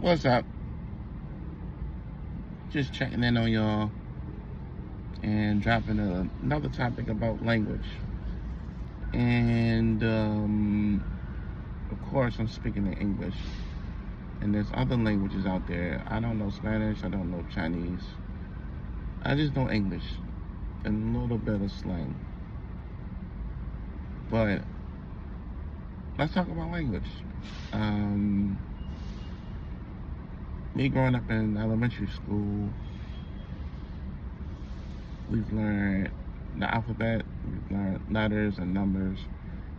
What's up? Just checking in on y'all and dropping another topic about language. And of course, I'm speaking in English. And there's other languages out there. I don't know Spanish, I don't know Chinese. I just know English and a little bit of slang. But let's talk about language. Um, Me growing up in elementary school, we've learned the alphabet, we've learned letters and numbers,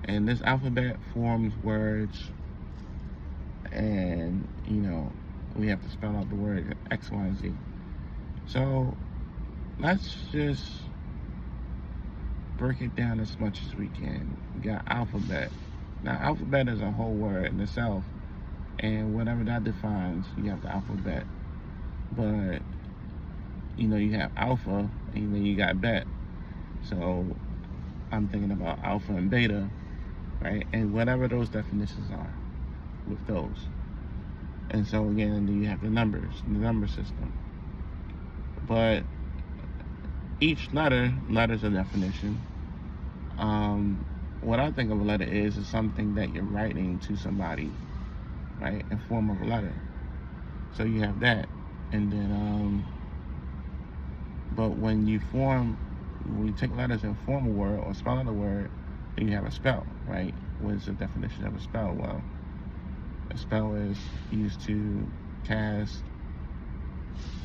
and this alphabet forms words, and we have to spell out the word X, Y, and Z. So let's just break it down as much as we can. We got alphabet. Now, alphabet is a whole word in itself, and whatever that defines, you have the alphabet. But you have alpha, and then you got bet. So I'm thinking about alpha and beta, right? And whatever those definitions are with those. And so again, then you have the numbers, the number system. But each letter's a definition. What I think of a letter is something that you're writing to somebody, right, in form of a letter. So you have that, and then but when you take letters and form a word or spell out a word, then you have a spell, right? What is the definition of a spell? Well, a spell is used to cast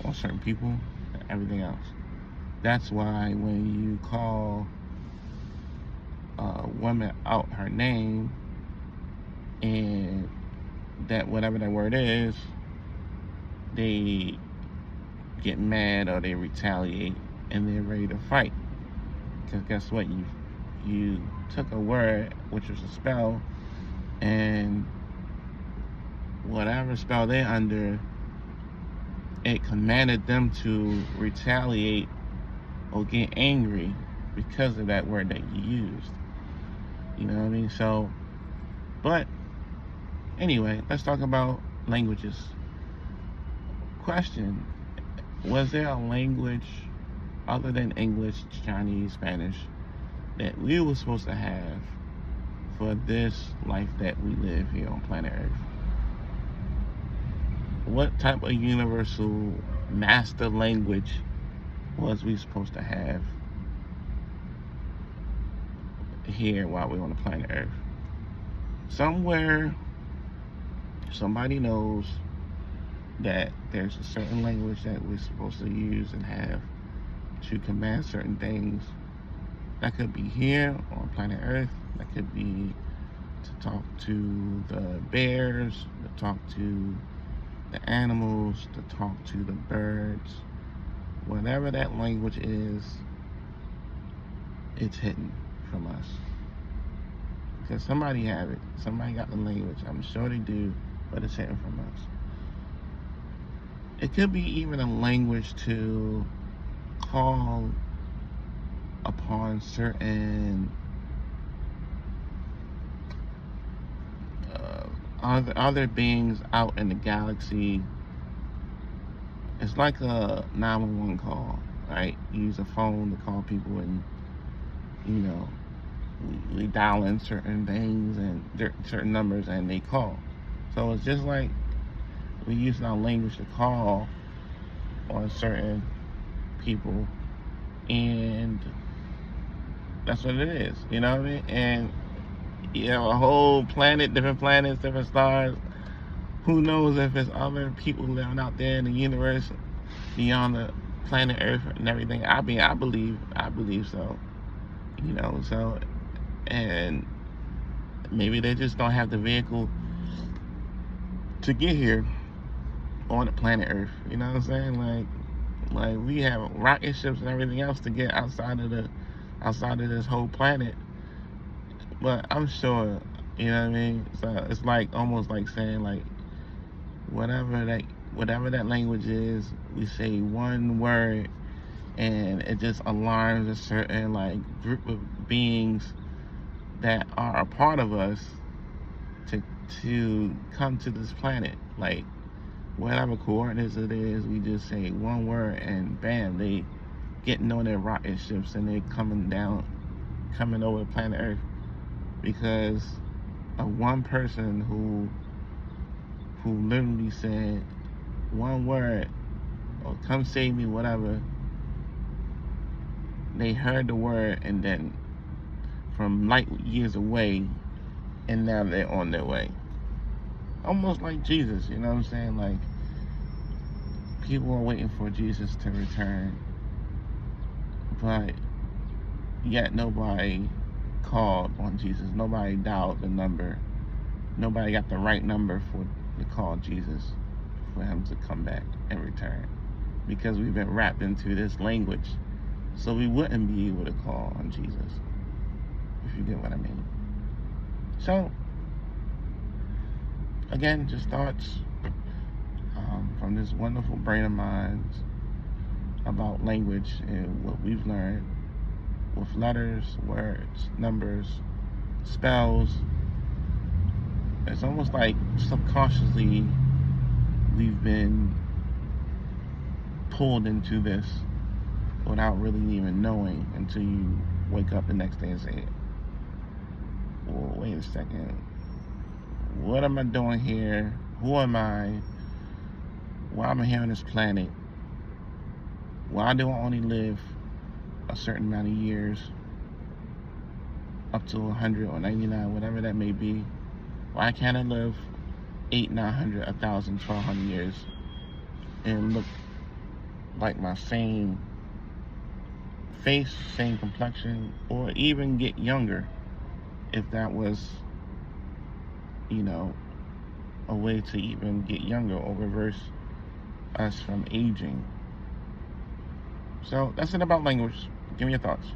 on certain people and everything else. That's why when you call a woman out her name, and that whatever that word is, they get mad or they retaliate and they're ready to fight. Because guess what? You took a word, which was a spell, and whatever spell they're under, it commanded them to retaliate or get angry because of that word that you used. You know what I mean? So, but anyway, let's talk about languages. Question: was there a language other than English, Chinese, Spanish that we were supposed to have for this life that we live here on planet Earth? What type of universal master language was we supposed to have here while we're on the planet Earth? Somewhere, somebody knows that there's a certain language that we're supposed to use and have to command certain things. That could be here on planet Earth. That could be to talk to the bears, to talk to the animals, to talk to the birds. Whatever that language is, it's hidden from us. Because somebody have it. Somebody got the language. I'm sure they do, but it's hidden from us. It could be even a language to call upon certain other beings out in the galaxy. It's like a 911 call, right? You use a phone to call people, and we dial in certain things and certain numbers, and they call. So it's just like we use our language to call on certain people, and that's what it is. You know what I mean? And you have a whole planet, different planets, different stars. Who knows if there's other people living out there in the universe beyond the planet Earth and everything? I believe so. So, and maybe they just don't have the vehicle to get here on the planet Earth. You know what I'm saying? Like we have rocket ships and everything else to get outside of this whole planet. But I'm sure, you know what I mean? So it's like almost like saying like whatever that language is, we say one word and it just alarms a certain like group of beings that are a part of us to come to this planet. Like whatever coordinates it is, we just say one word and bam, they getting on their rocket ships and they coming over planet Earth because of one person who literally said one word or come save me, whatever. They heard the word and then from light years away, and now they're on their way. Almost like Jesus, you know what I'm saying? Like, people are waiting for Jesus to return, but yet nobody called on Jesus. Nobody dialed the number. Nobody got the right number to call Jesus for him to come back and return, because we've been wrapped into this language, so we wouldn't be able to call on Jesus, if you get what I mean. So, again, just thoughts from this wonderful brain of mine about language and what we've learned with letters, words, numbers, spells. It's almost like subconsciously we've been pulled into this without really even knowing until you wake up the next day and say, well, wait a second, what am I doing here? Who am I? Why am I here on this planet? Why do I only live a certain amount of years, up to 100 or 99, whatever that may be? Why can't I live 800, 900, 1,000, 1,200 years and look like my same face, same complexion, or even get younger, if that was, a way to even get younger or reverse us from aging? So that's it about language. Give me your thoughts.